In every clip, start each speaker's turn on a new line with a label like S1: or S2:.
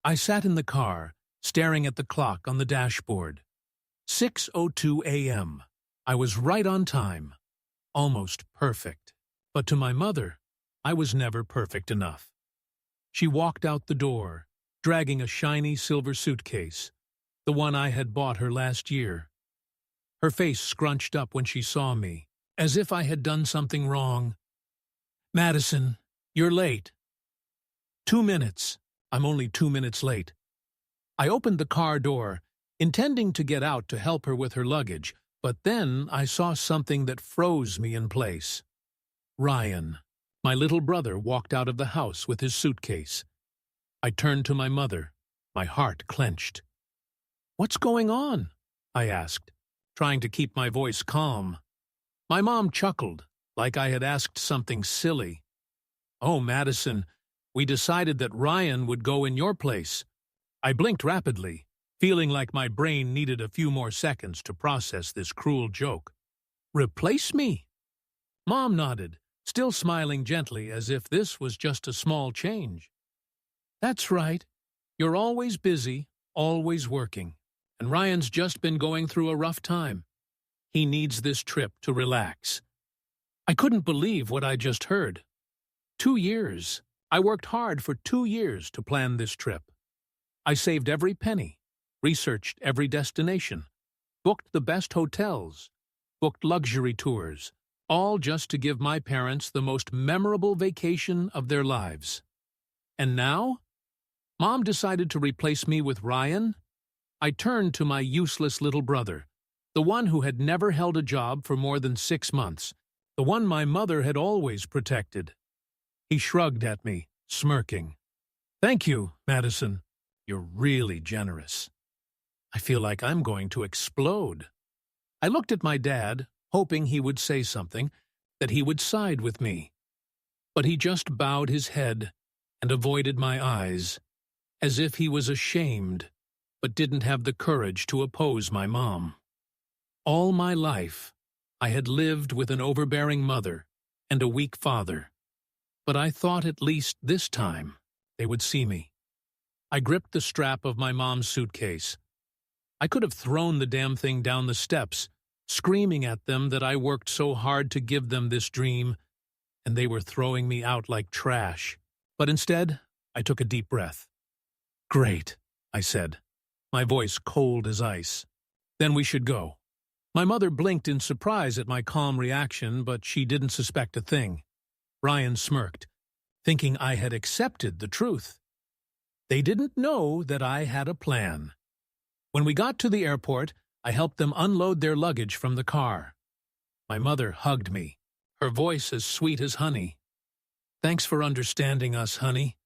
S1: I sat in the car, staring at the clock on the dashboard. 6:02 a.m. I was right on time. Almost perfect. But to my mother, I was never perfect enough. She walked out the door, dragging a shiny silver suitcase, the one I had bought her last year. Her face scrunched up when she saw me, as if I had done something wrong. "Madison, you're late." 2 minutes. I'm only 2 minutes late. I opened the car door, intending to get out to help her with her luggage, but then I saw something that froze me in place. Ryan, my little brother, walked out of the house with his suitcase. I turned to my mother, my heart clenched. "What's going on?" I asked, trying to keep my voice calm. My mom chuckled, like I had asked something silly. "Oh, Madison, we decided that Ryan would go in your place." I blinked rapidly, feeling like my brain needed a few more seconds to process this cruel joke. "Replace me?" Mom nodded, still smiling gently as if this was just a small change. "That's right. You're always busy, always working, and Ryan's just been going through a rough time. He needs this trip to relax." I couldn't believe what I just heard. 2 years. I worked hard for 2 years to plan this trip. I saved every penny, researched every destination, booked the best hotels, booked luxury tours, all just to give my parents the most memorable vacation of their lives. And now? Mom decided to replace me with Ryan? I turned to my useless little brother, the one who had never held a job for more than 6 months, the one my mother had always protected. He shrugged at me, smirking. "Thank you, Madison. You're really generous." I feel like I'm going to explode. I looked at my dad, hoping he would say something, that he would side with me. But he just bowed his head and avoided my eyes, as if he was ashamed, but didn't have the courage to oppose my mom. All my life, I had lived with an overbearing mother and a weak father. But I thought at least this time they would see me. I gripped the strap of my mom's suitcase. I could have thrown the damn thing down the steps, screaming at them that I worked so hard to give them this dream, and they were throwing me out like trash. But instead, I took a deep breath. "Great," I said, my voice cold as ice. "Then we should go." My mother blinked in surprise at my calm reaction, but she didn't suspect a thing. Ryan smirked, thinking I had accepted the truth. They didn't know that I had a plan. When we got to the airport, I helped them unload their luggage from the car. My mother hugged me, her voice as sweet as honey. "Thanks for understanding us, honey.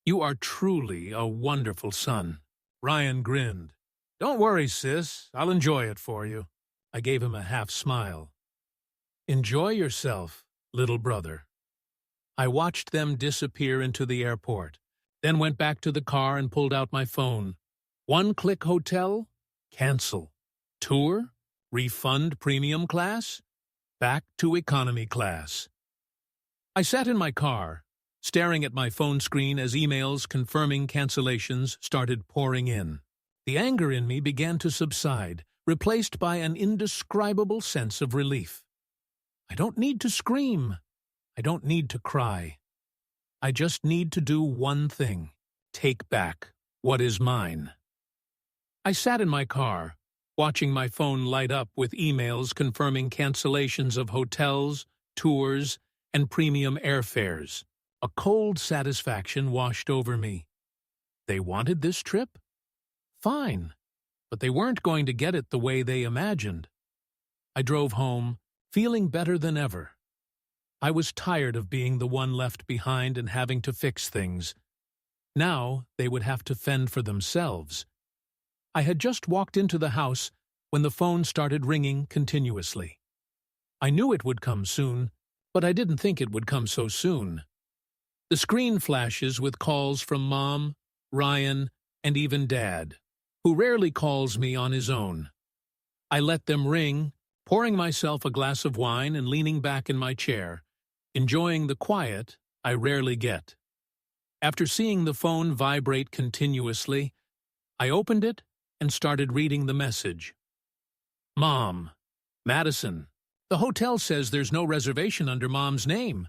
S1: You are truly a wonderful son." Ryan grinned. "Don't worry, sis. I'll enjoy it for you." I gave him a half smile. "Enjoy yourself, little brother." I watched them disappear into the airport, then went back to the car and pulled out my phone. One-click hotel? Cancel. Tour? Refund premium class? Back to economy class. I sat in my car, staring at my phone screen as emails confirming cancellations started pouring in. The anger in me began to subside, replaced by an indescribable sense of relief. I don't need to scream. I don't need to cry. I just need to do one thing: take back what is mine. I sat in my car, watching my phone light up with emails confirming cancellations of hotels, tours, and premium airfares. A cold satisfaction washed over me. They wanted this trip? Fine, but they weren't going to get it the way they imagined. I drove home, feeling better than ever. I was tired of being the one left behind and having to fix things. Now they would have to fend for themselves. I had just walked into the house when the phone started ringing continuously. I knew it would come soon, but I didn't think it would come so soon. The screen flashes with calls from Mom, Ryan, and even Dad, who rarely calls me on his own. I let them ring, pouring myself a glass of wine and leaning back in my chair, enjoying the quiet I rarely get. After seeing the phone vibrate continuously, I opened it and started reading the message. Mom, Madison, the hotel says there's no reservation under Mom's name.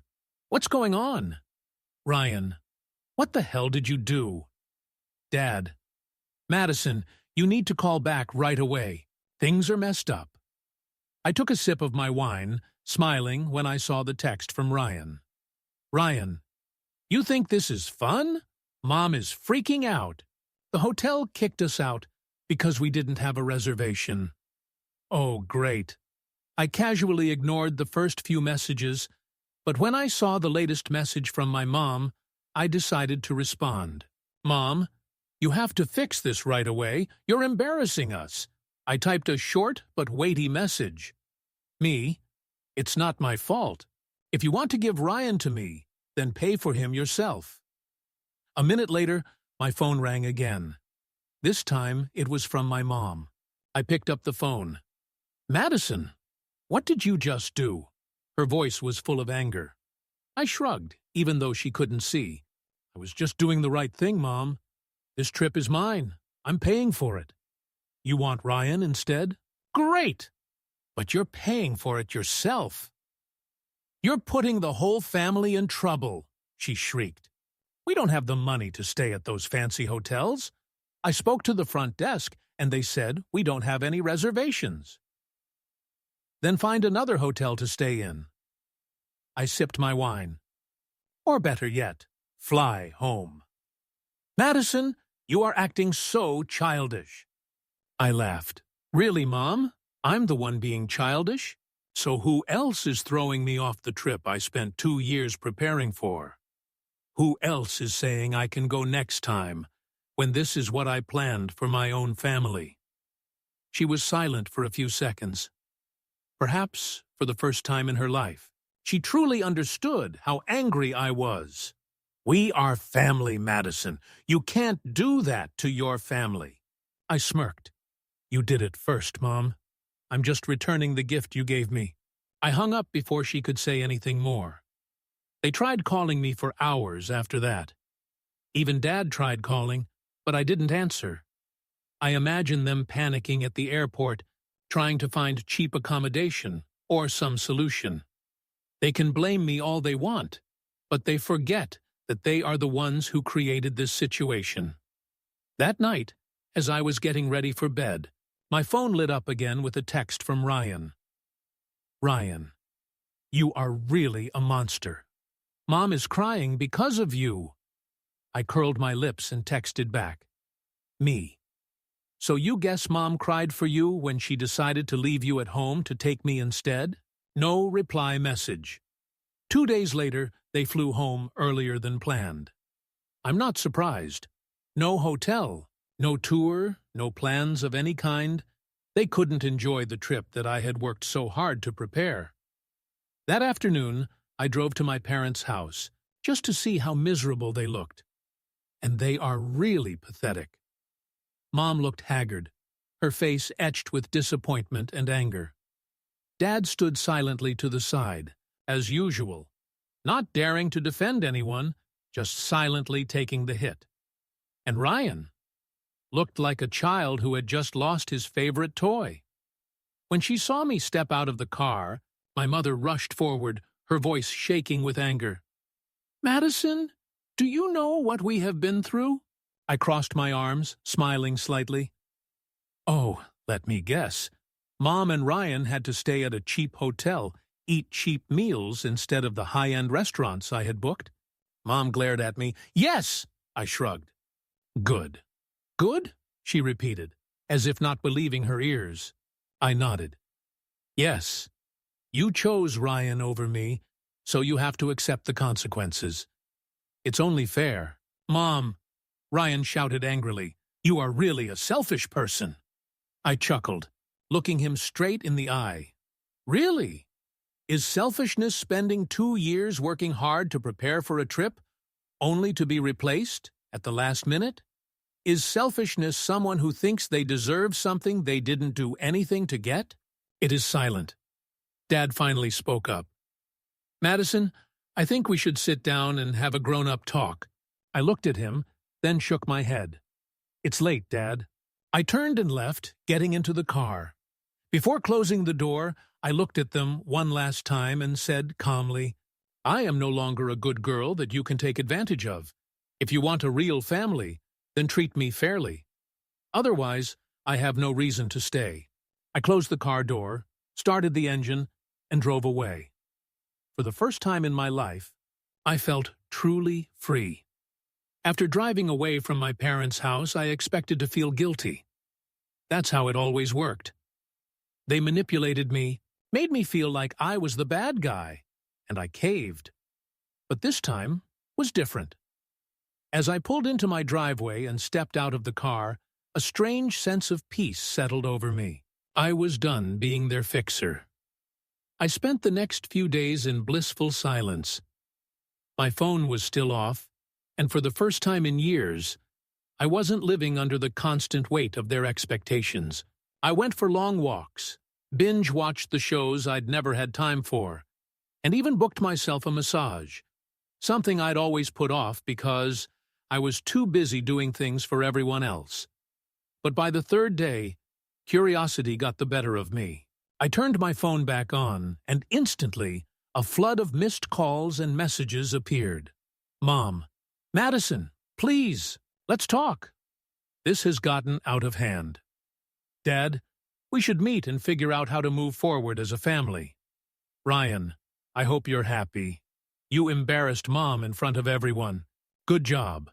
S1: What's going on? Ryan, what the hell did you do? Dad, Madison, you need to call back right away. Things are messed up. I took a sip of my wine, smiling when I saw the text from Ryan. Ryan, you think this is fun? Mom is freaking out. The hotel kicked us out because we didn't have a reservation. Oh, great. I casually ignored the first few messages, but when I saw the latest message from my mom, I decided to respond. Mom, you have to fix this right away. You're embarrassing us. I typed a short but weighty message. Me, it's not my fault. If you want to give Ryan to me, then pay for him yourself. A minute later, my phone rang again. This time, it was from my mom. I picked up the phone. Madison, what did you just do? Her voice was full of anger. I shrugged, even though she couldn't see. I was just doing the right thing, Mom. This trip is mine. I'm paying for it. You want Ryan instead? Great! But you're paying for it yourself. You're putting the whole family in trouble, she shrieked. We don't have the money to stay at those fancy hotels. I spoke to the front desk, and they said we don't have any reservations. Then find another hotel to stay in. I sipped my wine. Or better yet, fly home. Madison, you are acting so childish. I laughed. Really, Mom? I'm the one being childish? So who else is throwing me off the trip I spent 2 years preparing for? Who else is saying I can go next time, when this is what I planned for my own family? She was silent for a few seconds. Perhaps, for the first time in her life, she truly understood how angry I was. We are family, Madison. You can't do that to your family. I smirked. You did it first, Mom. I'm just returning the gift you gave me. I hung up before she could say anything more. They tried calling me for hours after that. Even Dad tried calling, but I didn't answer. I imagine them panicking at the airport, trying to find cheap accommodation or some solution. They can blame me all they want, but they forget that they are the ones who created this situation. That night, as I was getting ready for bed, my phone lit up again with a text from Ryan. Ryan, you are really a monster. Mom is crying because of you. I curled my lips and texted back. Me. So you guess Mom cried for you when she decided to leave you at home to take me instead? No reply message. 2 days later, they flew home earlier than planned. I'm not surprised. No hotel, no tour, no plans of any kind. They couldn't enjoy the trip that I had worked so hard to prepare. That afternoon, I drove to my parents' house, just to see how miserable they looked. And they are really pathetic. Mom looked haggard, her face etched with disappointment and anger. Dad stood silently to the side, as usual, not daring to defend anyone, just silently taking the hit. And Ryan looked like a child who had just lost his favorite toy. When she saw me step out of the car, my mother rushed forward, her voice shaking with anger. Madison, do you know what we have been through? I crossed my arms, smiling slightly. Oh, let me guess. Mom and Ryan had to stay at a cheap hotel, eat cheap meals instead of the high-end restaurants I had booked. Mom glared at me. Yes, I shrugged. Good. Good? She repeated, as if not believing her ears. I nodded. Yes. You chose Ryan over me, so you have to accept the consequences. It's only fair. Mom, Ryan shouted angrily, you are really a selfish person. I chuckled, looking him straight in the eye. Really? Is selfishness spending 2 years working hard to prepare for a trip, only to be replaced at the last minute? Is selfishness someone who thinks they deserve something they didn't do anything to get? It is silent. Dad finally spoke up. Madison, I think we should sit down and have a grown-up talk. I looked at him, then shook my head. It's late, Dad. I turned and left, getting into the car. Before closing the door, I looked at them one last time and said calmly, I am no longer a good girl that you can take advantage of. If you want a real family, then treat me fairly. Otherwise, I have no reason to stay. I closed the car door, started the engine, and drove away. For the first time in my life, I felt truly free. After driving away from my parents' house, I expected to feel guilty. That's how it always worked. They manipulated me, made me feel like I was the bad guy, and I caved. But this time was different. As I pulled into my driveway and stepped out of the car, a strange sense of peace settled over me. I was done being their fixer. I spent the next few days in blissful silence. My phone was still off, and for the first time in years, I wasn't living under the constant weight of their expectations. I went for long walks, binge-watched the shows I'd never had time for, and even booked myself a massage, something I'd always put off because I was too busy doing things for everyone else. But by the third day, curiosity got the better of me. I turned my phone back on, and instantly, a flood of missed calls and messages appeared. Mom, Madison, please, let's talk. This has gotten out of hand. Dad, we should meet and figure out how to move forward as a family. Ryan, I hope you're happy. You embarrassed Mom in front of everyone. Good job.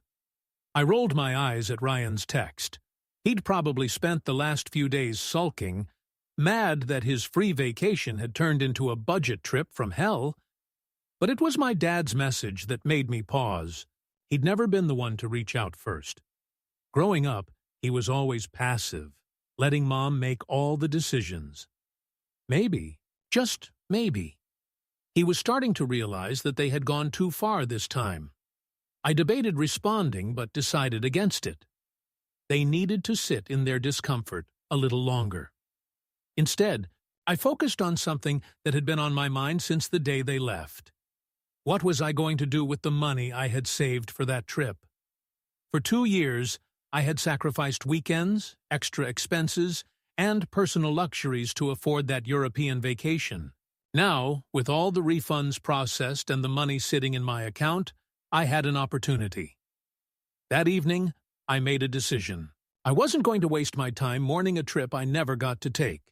S1: I rolled my eyes at Ryan's text. He'd probably spent the last few days sulking, mad that his free vacation had turned into a budget trip from hell. But it was my dad's message that made me pause. He'd never been the one to reach out first. Growing up, he was always passive, letting Mom make all the decisions. Maybe, just maybe, he was starting to realize that they had gone too far this time. I debated responding but decided against it. They needed to sit in their discomfort a little longer. Instead, I focused on something that had been on my mind since the day they left. What was I going to do with the money I had saved for that trip? For 2 years, I had sacrificed weekends, extra expenses, and personal luxuries to afford that European vacation. Now, with all the refunds processed and the money sitting in my account, I had an opportunity. That evening, I made a decision. I wasn't going to waste my time mourning a trip I never got to take.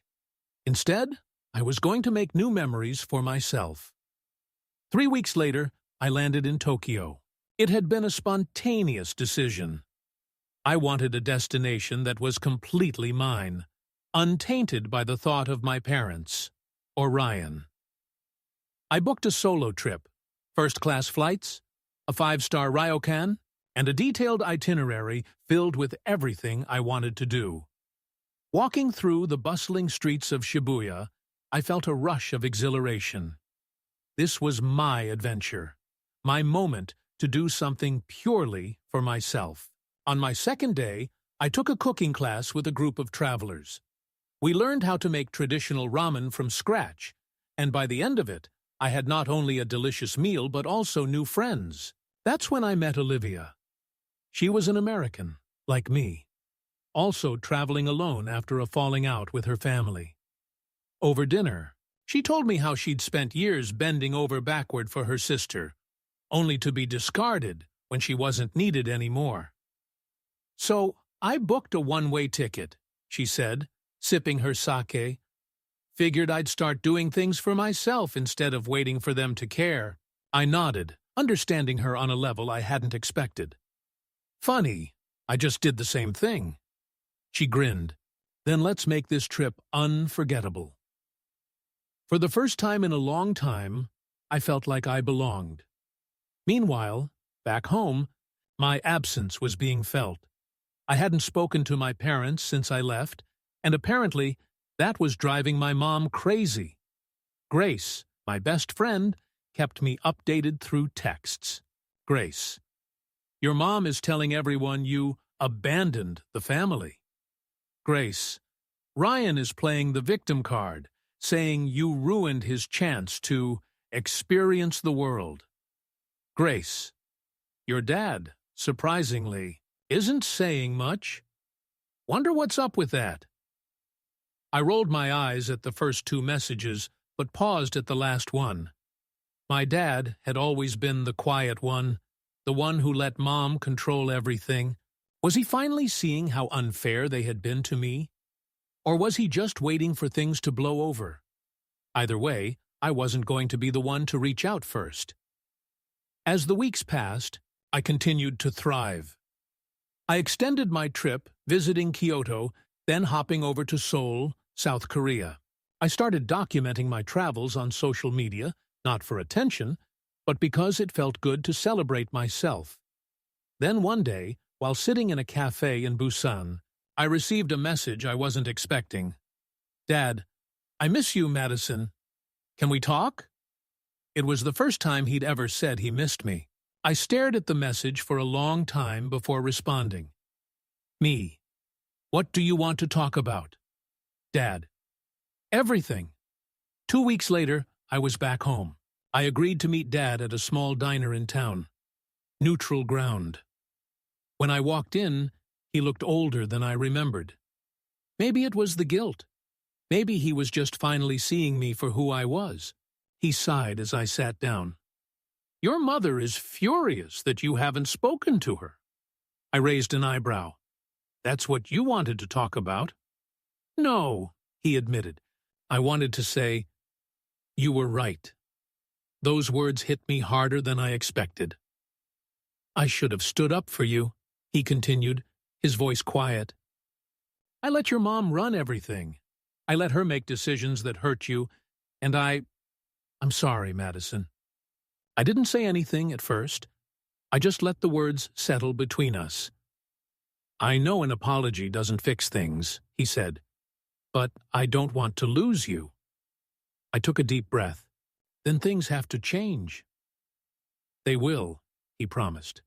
S1: Instead, I was going to make new memories for myself. 3 weeks later, I landed in Tokyo. It had been a spontaneous decision. I wanted a destination that was completely mine, untainted by the thought of my parents or Ryan. I booked a solo trip, first-class flights, a 5-star ryokan, and a detailed itinerary filled with everything I wanted to do. Walking through the bustling streets of Shibuya, I felt a rush of exhilaration. This was my adventure, my moment to do something purely for myself. On my second day, I took a cooking class with a group of travelers. We learned how to make traditional ramen from scratch, and by the end of it, I had not only a delicious meal but also new friends. That's when I met Olivia. She was an American, like me, also traveling alone after a falling out with her family. Over dinner, she told me how she'd spent years bending over backward for her sister, only to be discarded when she wasn't needed anymore. So I booked a one-way ticket, she said, sipping her sake. Figured I'd start doing things for myself instead of waiting for them to care. I nodded, understanding her on a level I hadn't expected. Funny, I just did the same thing. She grinned. Then let's make this trip unforgettable. For the first time in a long time, I felt like I belonged. Meanwhile, back home, my absence was being felt. I hadn't spoken to my parents since I left, and apparently that was driving my mom crazy. Grace, my best friend, kept me updated through texts. Grace, your mom is telling everyone you abandoned the family. Grace, Ryan is playing the victim card, saying you ruined his chance to experience the world. Grace, your dad surprisingly, isn't saying much. Wonder what's up with that. I rolled my eyes at the first two messages, but paused at the last one. My dad had always been the quiet one, the one who let Mom control everything. Was he finally seeing how unfair they had been to me? Or was he just waiting for things to blow over? Either way, I wasn't going to be the one to reach out first. As the weeks passed, I continued to thrive. I extended my trip, visiting Kyoto, then hopping over to Seoul, South Korea. I started documenting my travels on social media, not for attention, but because it felt good to celebrate myself. Then one day, while sitting in a cafe in Busan, I received a message I wasn't expecting. "Dad, I miss you, Madison. Can we talk?" It was the first time he'd ever said he missed me. I stared at the message for a long time before responding. "Me. What do you want to talk about?" "Dad. Everything." 2 weeks later, I was back home. I agreed to meet Dad at a small diner in town. Neutral ground. When I walked in, he looked older than I remembered. Maybe it was the guilt. Maybe he was just finally seeing me for who I was. He sighed as I sat down. "Your mother is furious that you haven't spoken to her." I raised an eyebrow. "That's what you wanted to talk about." "No," he admitted. I wanted to say, "You were right." Those words hit me harder than I expected. "I should have stood up for you," he continued, his voice quiet. "I let your mom run everything. I let her make decisions that hurt you, and I'm sorry, Madison." I didn't say anything at first. I just let the words settle between us. "I know an apology doesn't fix things," he said, "but I don't want to lose you." I took a deep breath. "Then things have to change." "They will," he promised.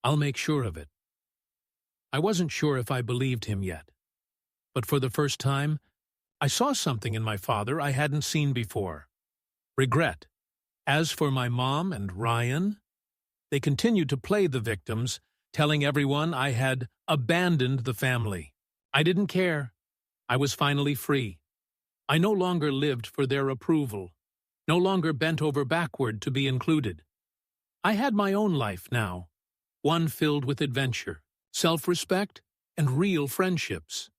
S1: "I'll make sure of it." I wasn't sure if I believed him yet. But for the first time, I saw something in my father I hadn't seen before. Regret. As for my mom and Ryan, they continued to play the victims, telling everyone I had abandoned the family. I didn't care. I was finally free. I no longer lived for their approval, no longer bent over backward to be included. I had my own life now, one filled with adventure, self-respect, and real friendships.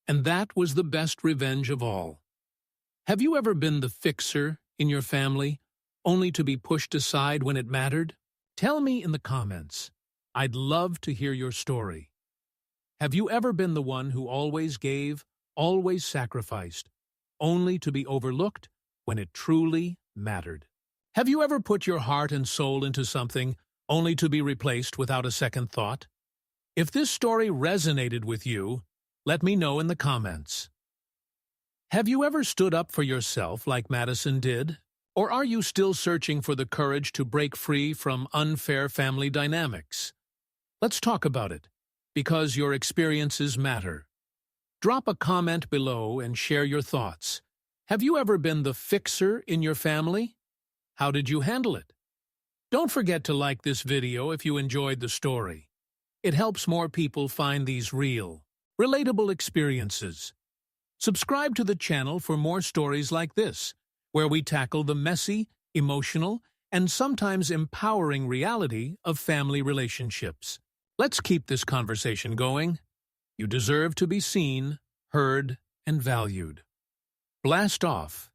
S1: And that was the best revenge of all. Have you ever been the fixer in your family, only to be pushed aside when it mattered? Tell me in the comments. I'd love to hear your story. Have you ever been the one who always gave, always sacrificed, only to be overlooked when it truly mattered? Have you ever put your heart and soul into something only to be replaced without a second thought? If this story resonated with you, let me know in the comments. Have you ever stood up for yourself like Madison did? Or are you still searching for the courage to break free from unfair family dynamics? Let's talk about it, because your experiences matter. Drop a comment below and share your thoughts. Have you ever been the fixer in your family? How did you handle it? Don't forget to like this video if you enjoyed the story. It helps more people find these real, relatable experiences. Subscribe to the channel for more stories like this, where we tackle the messy, emotional, and sometimes empowering reality of family relationships. Let's keep this conversation going. You deserve to be seen, heard, and valued. Blast off.